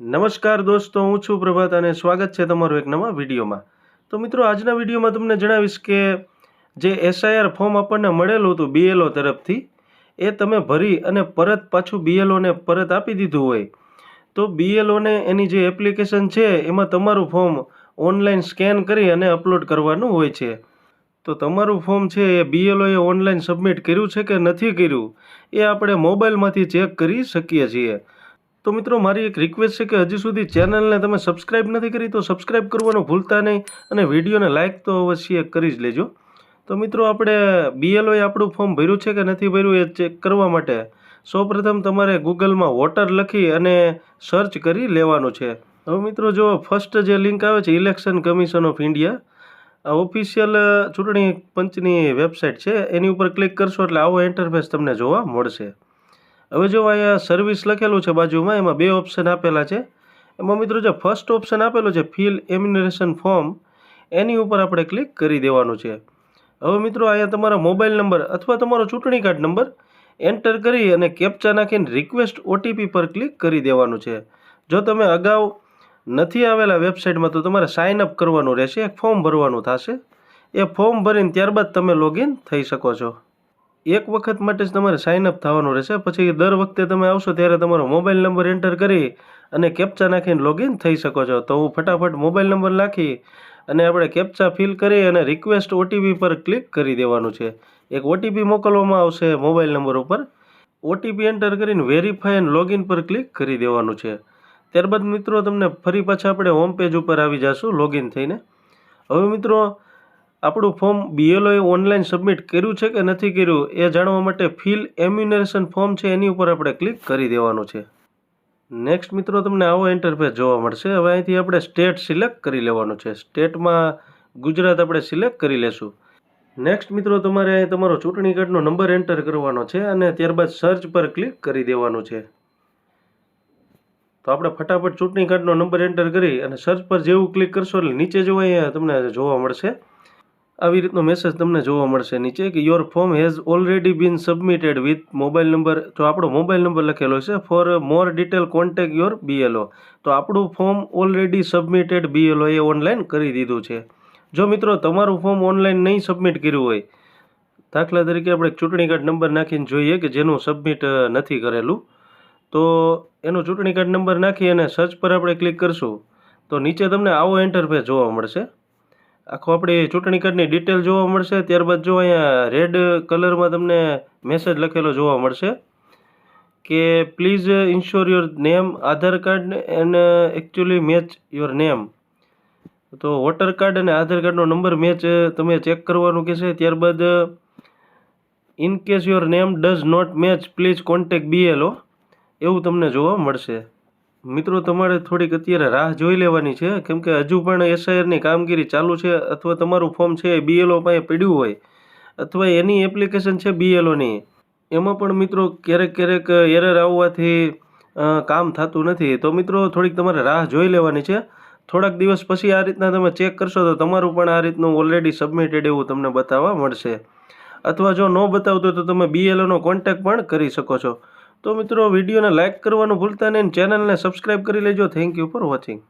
નમસ્કાર દોસ્તો, હું છું પ્રભાત અને સ્વાગત છે તમારું એક નવા વિડીયોમાં. તો મિત્રો, આજના વિડીયોમાં તમને જણાવીશ કે જે એસઆઈઆર ફોર્મ આપણને મળેલું હતું બીએલઓ તરફથી, એ તમે ભરી અને પરત પાછું બીએલઓને પરત આપી દીધું હોય તો બીએલઓને એની જે એપ્લિકેશન છે એમાં તમારું ફોર્મ ઓનલાઈન સ્કેન કરી અને અપલોડ કરવાનું હોય છે. તો તમારું ફોર્મ છે એ બીએલઓએ ઓનલાઈન સબમિટ કર્યું છે કે નથી કર્યું એ આપણે મોબાઈલમાંથી ચેક કરી શકીએ છીએ. તો મિત્રો, મારી એક રિક્વેસ્ટ છે કે હજી સુધી ચેનલને તમે સબસ્ક્રાઈબ નથી કરી તો સબસ્ક્રાઈબ કરવાનું ભૂલતા નહીં અને વિડીયોને લાઇક તો અવશ્ય કરી જ લેજો. તો મિત્રો, આપણે બીએલઓએ આપણું ફોર્મ ભર્યું છે કે નથી ભર્યું એ ચેક કરવા માટે સૌપ્રથમ તમારે ગૂગલમાં વોટર લખી અને સર્ચ કરી લેવાનું છે. હવે મિત્રો, જો ફર્સ્ટ જે લિંક આવે છે ઇલેક્શન કમિશન ઓફ ઇન્ડિયા, આ ઓફિશિયલ ચૂંટણી પંચની વેબસાઇટ છે, એની ઉપર ક્લિક કરશો એટલે આવો ઇન્ટરફેસ તમને જોવા મળશે. હવે જો અહીંયા સર્વિસ લખેલું છે બાજુમાં, એમાં બે ઓપ્શન આપેલા છે. એમાં મિત્રો જે ફર્સ્ટ ઓપ્શન આપેલો છે ફિલ એમ્યુનરેશન ફોર્મ, એની ઉપર આપણે ક્લિક કરી દેવાનું છે. હવે મિત્રો, અહીંયા તમારા મોબાઈલ નંબર અથવા તમારો ચૂંટણી કાર્ડ નંબર એન્ટર કરી અને કેપ્ચા નાખીને રિક્વેસ્ટ ઓટીપી પર ક્લિક કરી દેવાનું છે. જો તમે અગાઉ નથી આવેલા વેબસાઇટમાં તો તમારે સાઇન અપ કરવાનું રહેશે, એક ફોર્મ ભરવાનું થશે. એ ફોર્મ ભરીને ત્યારબાદ તમે લોગિન થઈ શકો છો. એક વખત માટે જ તમારે સાઇન અપ થવાનું રહેશે, પછી દર વખતે તમે આવશો ત્યારે તમારો મોબાઈલ નંબર એન્ટર કરી અને કેપ્ચા નાખીને લોગિન થઈ શકો છો. તો હું ફટાફટ મોબાઈલ નંબર નાખી અને આપણે કેપ્ચા ફિલ કરી અને રિક્વેસ્ટ ઓટીપી પર ક્લિક કરી દેવાનું છે. એક ઓટીપી મોકલવામાં આવશે મોબાઈલ નંબર ઉપર. ઓટીપી એન્ટર કરીને વેરીફાઈ એન્ડ લોગિન પર ક્લિક કરી દેવાનું છે. ત્યારબાદ મિત્રો, તમને ફરી પાછા આપણે હોમ પેજ ઉપર આવી જશું લોગિન થઈને. હવે મિત્રો, આપણું ફોર્મ બીએલઓએ ઓનલાઈન સબમિટ કર્યું છે કે નથી કર્યું એ જાણવા માટે ફિલ એમ્યુનરેશન ફોર્મ છે એની ઉપર આપણે ક્લિક કરી દેવાનું છે. નેક્સ્ટ મિત્રો, તમને આવો ઇન્ટરફેસ જોવા મળશે. હવે અહીંથી આપણે સ્ટેટ સિલેક્ટ કરી લેવાનું છે. સ્ટેટમાં ગુજરાત આપણે સિલેક્ટ કરી લેશું. નેક્સ્ટ મિત્રો, તમારે તમારો ચૂંટણી કાર્ડનો નંબર એન્ટર કરવાનો છે અને ત્યારબાદ સર્ચ પર ક્લિક કરી દેવાનું છે. તો આપણે ફટાફટ ચૂંટણી કાર્ડનો નંબર એન્ટર કરી અને સર્ચ પર જેવું ક્લિક કરશો એટલે નીચે જો અહીંયા તમને જોવા મળશે, આવી રીતનો મેસેજ તમને જોવા મળશે નીચે કે your form has already been submitted with mobile number. તો આપણો મોબાઈલ નંબર લખેલો છે. For more detail contact your BLO. તો આપણું ફોર્મ ઓલરેડી સબમિટેડ બીએલઓએ ઓનલાઈન કરી દીધું છે. જો મિત્રો, તમારું ફોર્મ ઓનલાઈન નહીં સબમિટ કર્યું હોય, દાખલા તરીકે આપણે ચૂંટણી કાર્ડ નંબર નાખીને જોઈએ કે જેનું સબમિટ નથી કરેલું, તો એનો ચૂંટણી કાર્ડ નંબર નાખી અને સર્ચ પર આપણે ક્લિક કરશું તો નીચે તમને આવો ઇન્ટરફેસ જોવા મળશે. આખો આપણી ચૂંટણી કાર્ડની ડિટેલ જોવા મળશે. ત્યારબાદ જો અહીંયા રેડ કલરમાં તમને મેસેજ લખેલો જોવા મળશે કે please ensure your name Aadhaar card and actually match your name. તો વોટર કાર્ડ અને આધાર કાર્ડનો નંબર મેચ તમે ચેક કરવાનું કહેશે. ત્યારબાદ in case your name does not match please contact BLO, એવું તમને જોવા મળશે. મિત્રો, તમારે થોડીક અત્યારે રાહ જોઈ લેવાની છે, કેમ કે હજુ પણ એસઆઈઆરની કામગીરી ચાલુ છે. અથવા તમારું ફોર્મ છે એ બીએલઓ પાસે પડ્યું હોય અથવા એની એપ્લિકેશન છે બીએલઓની, એમાં પણ મિત્રો ક્યારેક એરર આવવાથી કામ થતું નથી. તો મિત્રો, થોડીક તમારે રાહ જોઈ લેવાની છે. થોડાક દિવસ પછી આ રીતના તમે ચેક કરશો તો તમારું પણ આ રીતનું ઓલરેડી સબમિટેડ એવું તમને બતાવવા મળશે. અથવા જો ન બતાવતું તો તમે બીએલઓનો કોન્ટેક્ટ પણ કરી શકો છો. તો મિત્રો, વિડીયોને લાઇક કરવાનું ભૂલતા નહીં, ચેનલને સબસ્ક્રાઈબ કરી લેજો. Thank you for watching.